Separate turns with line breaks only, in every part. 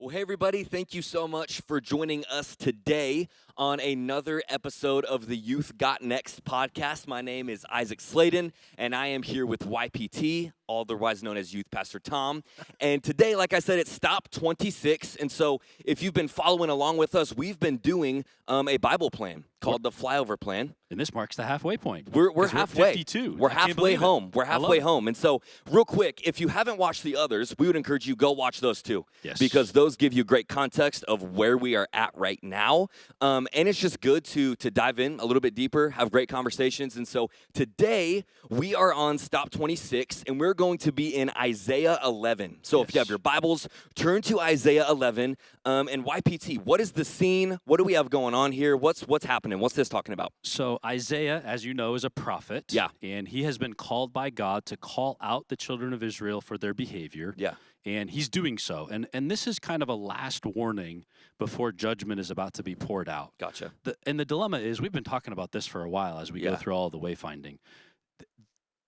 Well, hey, everybody, thank you so much for joining us today on another episode of the Youth Got Next podcast. My name is Isaac Sladen, and I am here with YPT, otherwise known as Youth Pastor Tom. And today, like I said, it's Stop 26. And so if you've been following along with us, we've been doing a Bible plan called the Flyover Plan.
And this marks the halfway point.
We're halfway.
52.
We're halfway home. We're halfway home. And so, real quick, if you haven't watched the others, we would encourage you go watch those too.
Yes.
Because those give you great context of where we are at right now. And it's just good to dive in a little bit deeper, have great conversations. And so today we are on Stop 26, and we're going to be in Isaiah 11. So if you have your Bibles, turn to Isaiah 11. And YPT, what is the scene? What do we have going on here? What's happening? What's this talking about?
So Isaiah, as you know, is a prophet.
Yeah.
And he has been called by God to call out the children of Israel for their behavior.
Yeah.
And he's doing so. And this is kind of a last warning before judgment is about to be poured out.
Gotcha.
And the dilemma is, we've been talking about this for a while as we go through all the wayfinding.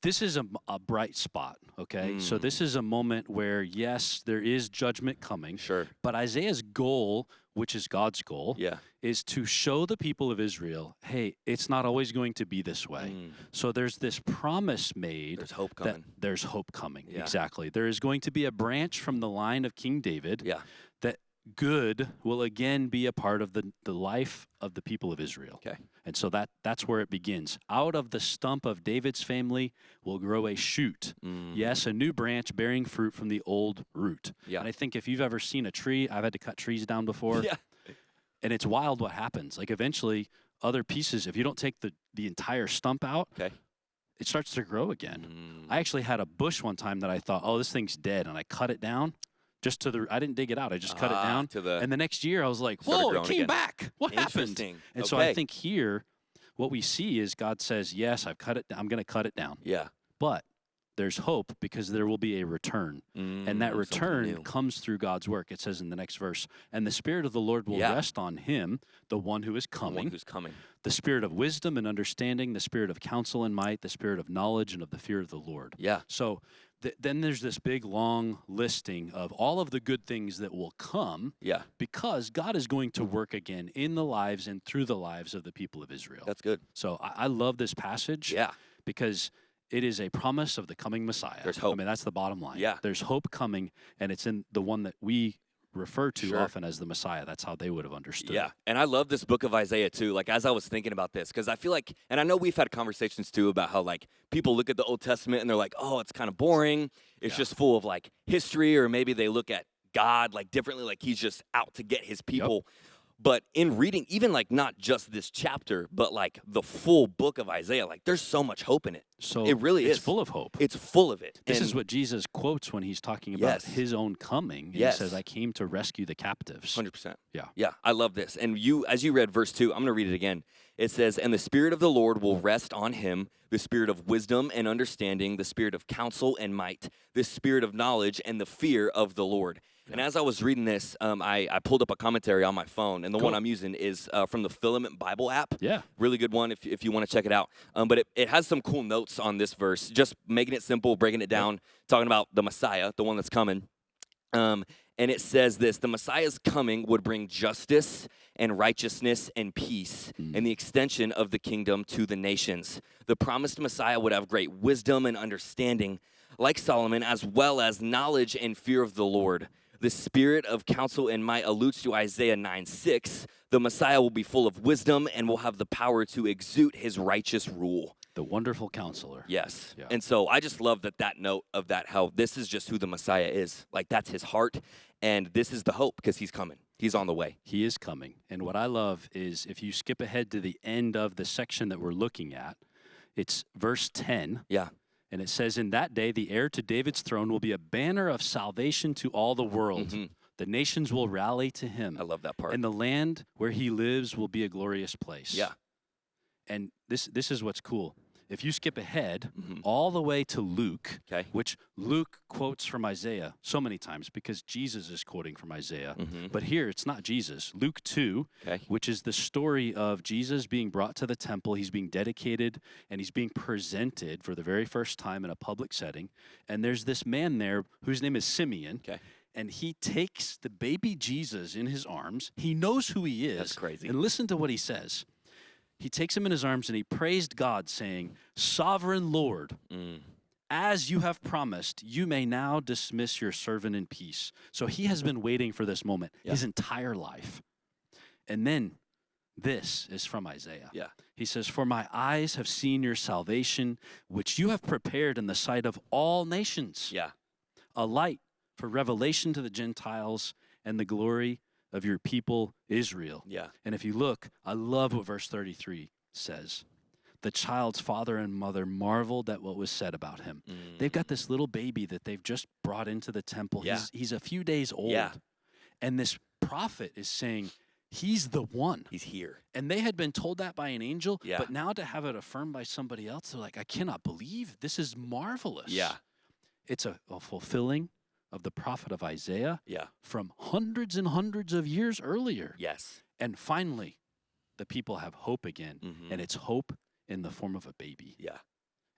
This is a bright spot, okay? So this is a moment where, yes, there is judgment coming.
Sure.
But Isaiah's goal, which is God's goal, is to show the people of Israel, hey, it's not always going to be this way. So there's this promise made.
There's hope coming.
There's hope coming,
Yeah.
exactly. There is going to be a branch from the line of King David that good will again be a part of the life of the people of Israel.
Okay.
And so that's where it begins. Out of the stump of David's family will grow a shoot. Yes, a new branch bearing fruit from the old root.
Yeah.
And I think if you've ever seen a tree, I've had to cut trees down before.
Yeah.
And it's wild what happens. Like eventually other pieces, if you don't take the entire stump out, it starts to grow again. I actually had a bush one time that I thought, oh, this thing's dead. And I cut it down. I didn't dig it out. I just cut it down. And the next year I was like, whoa, it came back. What happened? And so I think here, what we see is God says, yes, I'm going to cut it down.
Yeah.
But there's hope because there will be a return. And that return comes through God's work. It says in the next verse, and the Spirit of the Lord will rest on him, the one who is coming.
The one who's coming.
The Spirit of wisdom and understanding, the Spirit of counsel and might, the Spirit of knowledge and of the fear of the Lord.
Yeah.
So then there's this big, long listing of all of the good things that will come because God is going to work again in the lives and through the lives of the people of Israel.
That's good.
So I love this passage because it is a promise of the coming Messiah.
There's hope.
I mean, that's the bottom line.
Yeah.
There's hope coming, and it's in the one that we refer to often as the Messiah. That's how they would have understood.
Yeah, and I love this book of Isaiah too. Like, as I was thinking about this, because I feel like, and I know we've had conversations too about how like people look at the Old Testament and they're like, oh, it's kind of boring. It's just full of like history, or maybe they look at God like differently, like he's just out to get his people. But in reading, even like not just this chapter, but like the full book of Isaiah, like there's so much hope in it.
So
it really is.
It's full of hope.
It's full of it.
This is what Jesus quotes when he's talking about his own coming. He says, I came to rescue the captives.
100%.
Yeah.
Yeah, I love this. And as you read verse 2, I'm going to read it again. It says, and the Spirit of the Lord will rest on him, the Spirit of wisdom and understanding, the Spirit of counsel and might, the Spirit of knowledge and the fear of the Lord. And as I was reading this, I pulled up a commentary on my phone, and the one I'm using is from the Filament Bible app. Yeah. Really good one if you want to check it out. But it has some cool notes on this verse, just making it simple, breaking it down, talking about the Messiah, the one that's coming. And it says this, the Messiah's coming would bring justice and righteousness and peace and the extension of the kingdom to the nations. The promised Messiah would have great wisdom and understanding, like Solomon, as well as knowledge and fear of the Lord. The Spirit of counsel and might alludes to Isaiah 9:6. The Messiah will be full of wisdom and will have the power to execute his righteous rule.
The wonderful counselor.
Yes. Yeah. And so I just love that note of that, how this is just who the Messiah is. Like, that's his heart, and this is the hope because he's coming. He's on the way.
He is coming. And what I love is if you skip ahead to the end of the section that we're looking at, it's verse 10.
Yeah.
And it says, in that day, the heir to David's throne will be a banner of salvation to all the world. The nations will rally to him.
I love that part.
And the land where he lives will be a glorious place.
Yeah.
And this is what's cool. If you skip ahead all the way to Luke, which Luke quotes from Isaiah so many times because Jesus is quoting from Isaiah. But here, it's not Jesus. Luke 2, which is the story of Jesus being brought to the temple. He's being dedicated, and he's being presented for the very first time in a public setting. And there's this man there whose name is Simeon. and he takes the baby Jesus in his arms. He knows who he is.
That's crazy.
And listen to what he says. He takes him in his arms and he praised God, saying, "Sovereign Lord, as you have promised, you may now dismiss your servant in peace." So he has been waiting for this moment his entire life. And then this is from Isaiah.
Yeah.
He says, "For my eyes have seen your salvation, which you have prepared in the sight of all nations.
Yeah.
A light for revelation to the Gentiles and the glory of your people Israel."
Yeah.
And if you look, I love what verse 33 says. The child's father and mother marveled at what was said about him. They've got this little baby that they've just brought into the temple.
Yeah.
He's a few days old.
Yeah.
And this prophet is saying, he's the one.
He's here.
And they had been told that by an angel,
Yeah.
but now to have it affirmed by somebody else, they're like, I cannot believe this is marvelous.
Yeah.
It's a fulfilling of the prophet of Isaiah
Yeah.
from hundreds and hundreds of years earlier.
Yes.
And finally, the people have hope again, and it's hope in the form of a baby.
Yeah.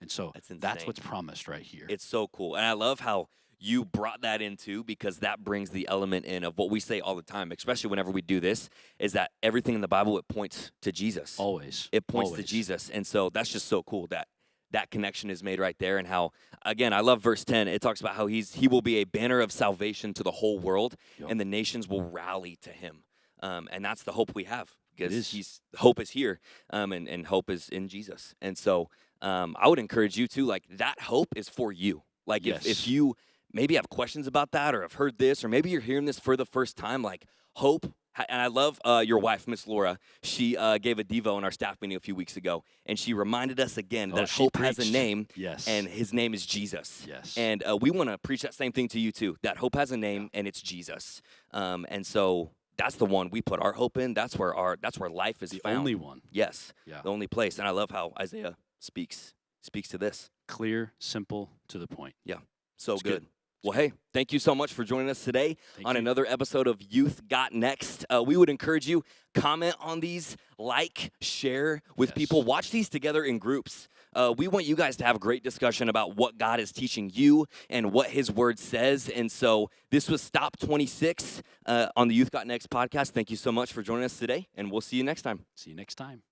And so
That's
that's
insane.
what's promised right here.
It's so cool. And I love how you brought that in too, because that brings the element in of what we say all the time, especially whenever we do this, is that everything in the Bible, it points to Jesus.
Always.
It points to
Always.
Jesus. And so that's just so cool that that connection is made right there. And how, again, I love verse 10. It talks about how he will be a banner of salvation to the whole world, and the nations will rally to him. And that's the hope we have, because hope is here, and hope is in Jesus. And so I would encourage you to, like, that hope is for you. Like, if you maybe have questions about that, or have heard this, or maybe you're hearing this for the first time, like, hope. And I love your wife, Miss Laura. She gave a Devo in our staff meeting a few weeks ago, and she reminded us again that hope has a name, and his name is Jesus.
Yes.
And we want to preach that same thing to you too, that hope has a name, and it's Jesus. And so that's the one we put our hope in. That's where life is found.
The only one.
Yes,
Yeah.
the only place. And I love how Isaiah speaks to this.
Clear, simple, to the point.
Yeah, so
It's
good.
good.
Well, hey, thank you so much for joining us today on another episode of Youth Got Next. We would encourage you, comment on these, like, share with people. Watch these together in groups. We want you guys to have a great discussion about what God is teaching you and what his word says. And so this was Stop 26 on the Youth Got Next podcast. Thank you so much for joining us today, and we'll see you next time.
See you next time.